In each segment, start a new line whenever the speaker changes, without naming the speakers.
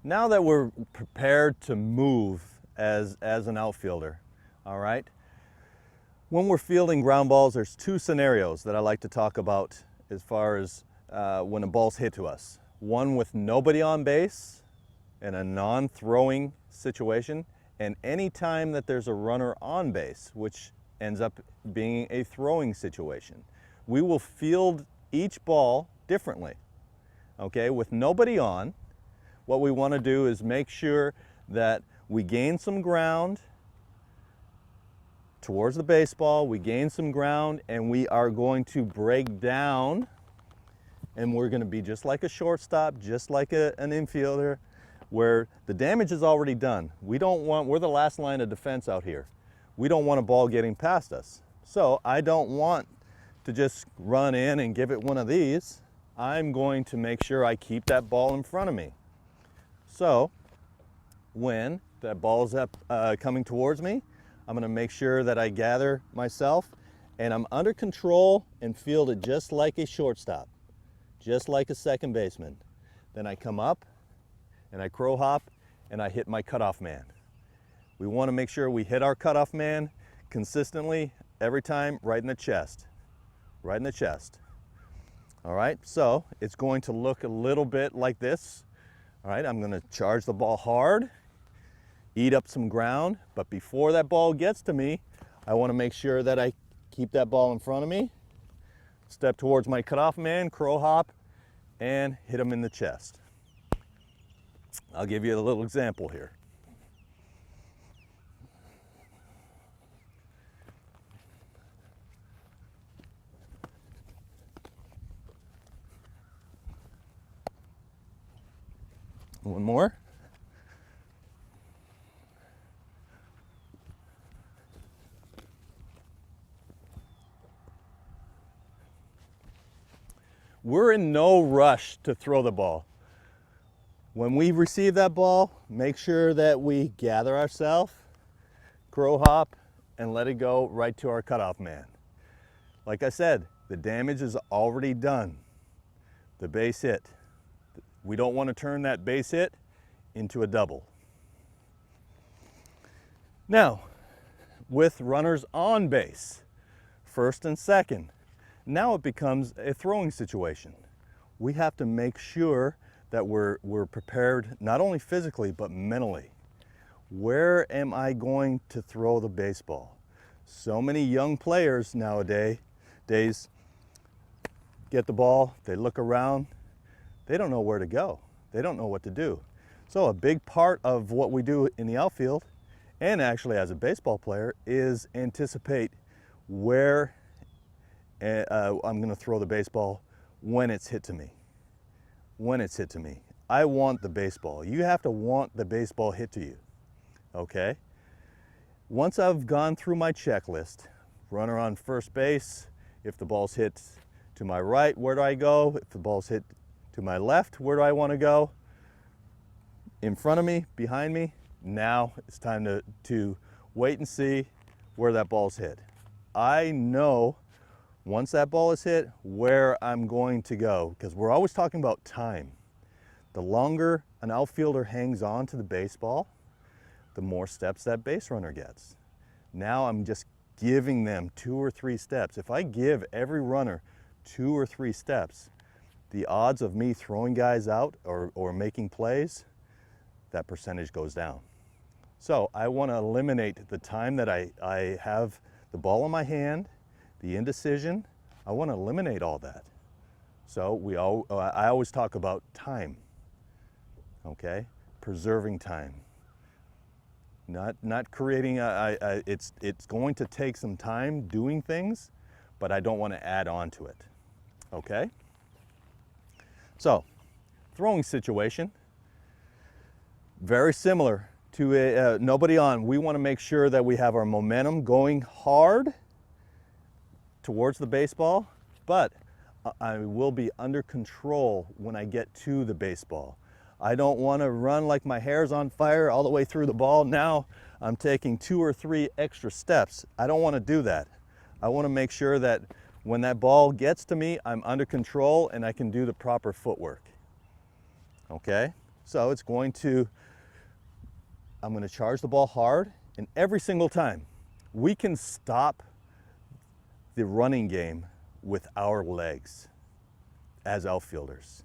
Now that we're prepared to move as an outfielder, all right? When we're fielding ground balls, there's two scenarios that I like to talk about as far as when a ball's hit to us. One with nobody on base in a non-throwing situation, and any time that there's a runner on base, which ends up being a throwing situation. We will field each ball differently, okay? With nobody on, what we want to do is make sure that we gain some ground towards the baseball, we gain some ground, and we are going to break down, and we're going to be just like a shortstop, just like an infielder, where the damage is already done. We're the last line of defense out here. We don't want a ball getting past us. So I don't want to just run in and give it one of these. I'm going to make sure I keep that ball in front of me. So when that ball's coming towards me, I'm gonna make sure that I gather myself and I'm under control and field it just like a shortstop, just like a second baseman. Then I come up and I crow hop and I hit my cutoff man. We wanna make sure we hit our cutoff man consistently every time, right in the chest, right in the chest. All right, so it's going to look a little bit like this. All right, I'm gonna charge the ball hard, eat up some ground, but before that ball gets to me, I wanna make sure that I keep that ball in front of me, step towards my cutoff man, crow hop, and hit him in the chest. I'll give you a little example here. One more. We're in no rush to throw the ball. When we receive that ball, make sure that we gather ourselves, crow hop, and let it go right to our cutoff man. Like I said, the damage is already done. The base hit. We don't want to turn that base hit into a double. Now, with runners on base, first and second, now it becomes a throwing situation. We have to make sure that we're prepared not only physically but mentally. Where am I going to throw the baseball? So many young players nowadays get the ball, they look around, they don't know where to go. They don't know what to do. So a big part of what we do in the outfield, and actually as a baseball player, is anticipate where I'm gonna throw the baseball when it's hit to me. When it's hit to me. I want the baseball. You have to want the baseball hit to you, okay? Once I've gone through my checklist, runner on first base, if the ball's hit to my right, where do I go? If the ball's hit to my left, where do I want to go? In front of me, behind me. Now it's time to wait and see where that ball's hit. I know once that ball is hit where I'm going to go, because we're always talking about time. The longer an outfielder hangs on to the baseball, the more steps that base runner gets. Now I'm just giving them 2 or 3 steps. If I give every runner 2 or 3 steps, the odds of me throwing guys out or making plays, that percentage goes down. So I want to eliminate the time that I have the ball in my hand, the indecision. I want to eliminate all that. So I always talk about time, okay? Preserving time. Not creating, it's going to take some time doing things, but I don't want to add on to it, okay? So, throwing situation, very similar to nobody on. We want to make sure that we have our momentum going hard towards the baseball, but I will be under control when I get to the baseball. I don't want to run like my hair's on fire all the way through the ball. Now I'm taking 2 or 3 extra steps. I don't want to do that. I want to make sure that when that ball gets to me, I'm under control and I can do the proper footwork. Okay? So it's going to, I'm going to charge the ball hard, and every single time we can stop the running game with our legs as outfielders.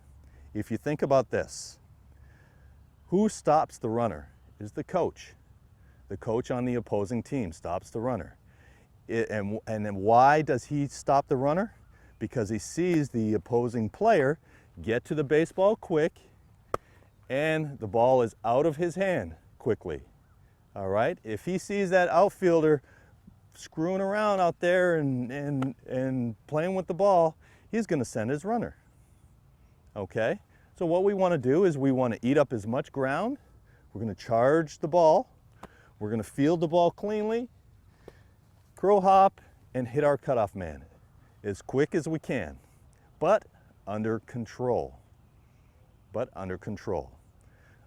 If you think about this, who stops the runner is the coach. The coach on the opposing team stops the runner. And then why does he stop the runner? Because he sees the opposing player get to the baseball quick and the ball is out of his hand quickly. All right? If he sees that outfielder screwing around out there and playing with the ball, he's going to send his runner. Okay? So what we want to do is we want to eat up as much ground. We're going to charge the ball. We're going to field the ball cleanly, crow hop, and hit our cutoff man as quick as we can, but under control. But under control.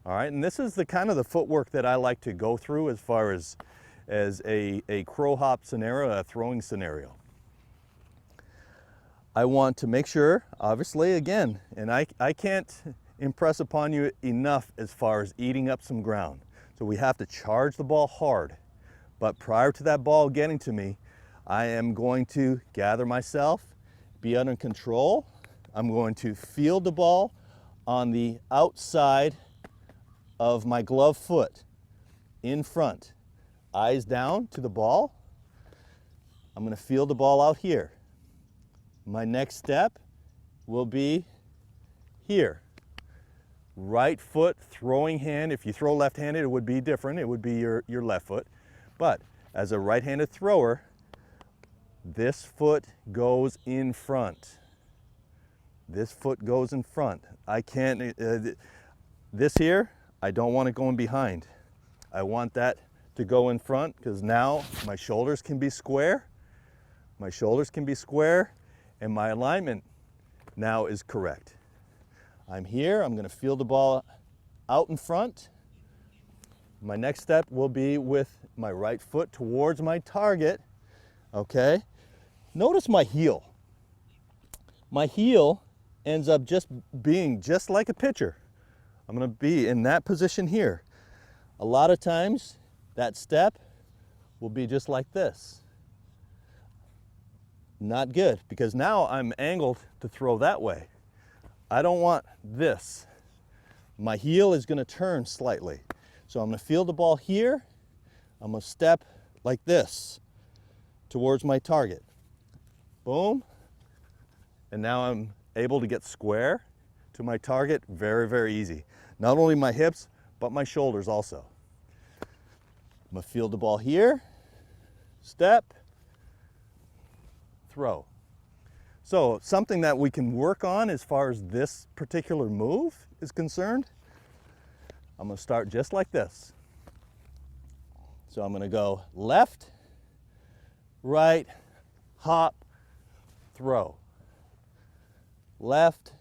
All right, and this is the kind of the footwork that I like to go through as far as a crow hop scenario, a throwing scenario. I want to make sure, obviously, again, and I can't impress upon you enough as far as eating up some ground. So we have to charge the ball hard. But prior to that ball getting to me, I am going to gather myself, be under control. I'm going to field the ball on the outside of my glove foot, in front. Eyes down to the ball. I'm going to field the ball out here. My next step will be here. Right foot, throwing hand. If you throw left-handed, it would be different. It would be your left foot. But as a right-handed thrower, this foot goes in front. This foot goes in front. I can't, this here, I don't want it going behind. I want that to go in front because now my shoulders can be square. My shoulders can be square and my alignment now is correct. I'm here, I'm going to field the ball out in front. My next step will be with my right foot towards my target, okay? Notice my heel. My heel ends up just being just like a pitcher. I'm going to be in that position here. A lot of times, that step will be just like this. Not good, because now I'm angled to throw that way. I don't want this. My heel is going to turn slightly. So I'm going to field the ball here. I'm going to step like this towards my target. Boom. And now I'm able to get square to my target very, very easy. Not only my hips, but my shoulders also. I'm going to field the ball here, step, throw. So something that we can work on as far as this particular move is concerned, I'm going to start just like this. So I'm going to go left, right, hop, throw. Left,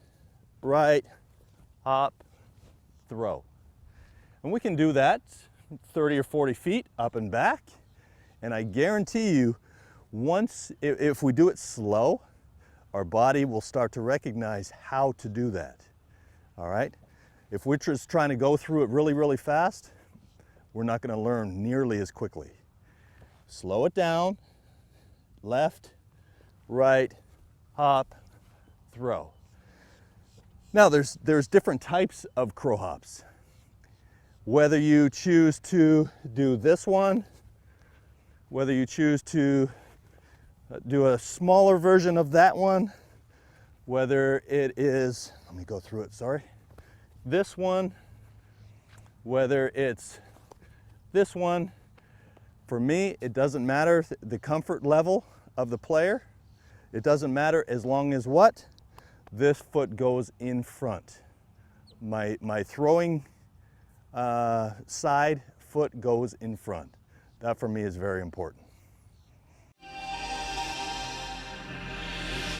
right, hop, throw. And we can do that 30 or 40 feet up and back. And I guarantee you, once, if we do it slow, our body will start to recognize how to do that. All right? If we're just trying to go through it really, really fast, we're not going to learn nearly as quickly. Slow it down. Left, right, hop, throw. Now there's different types of crow hops. Whether you choose to do this one, whether you choose to do a smaller version of that one, whether it is, let me go through it, sorry, this one, whether it's this one, for me, it doesn't matter the comfort level of the player. It doesn't matter as long as what? This foot goes in front. My throwing side foot goes in front. That for me is very important.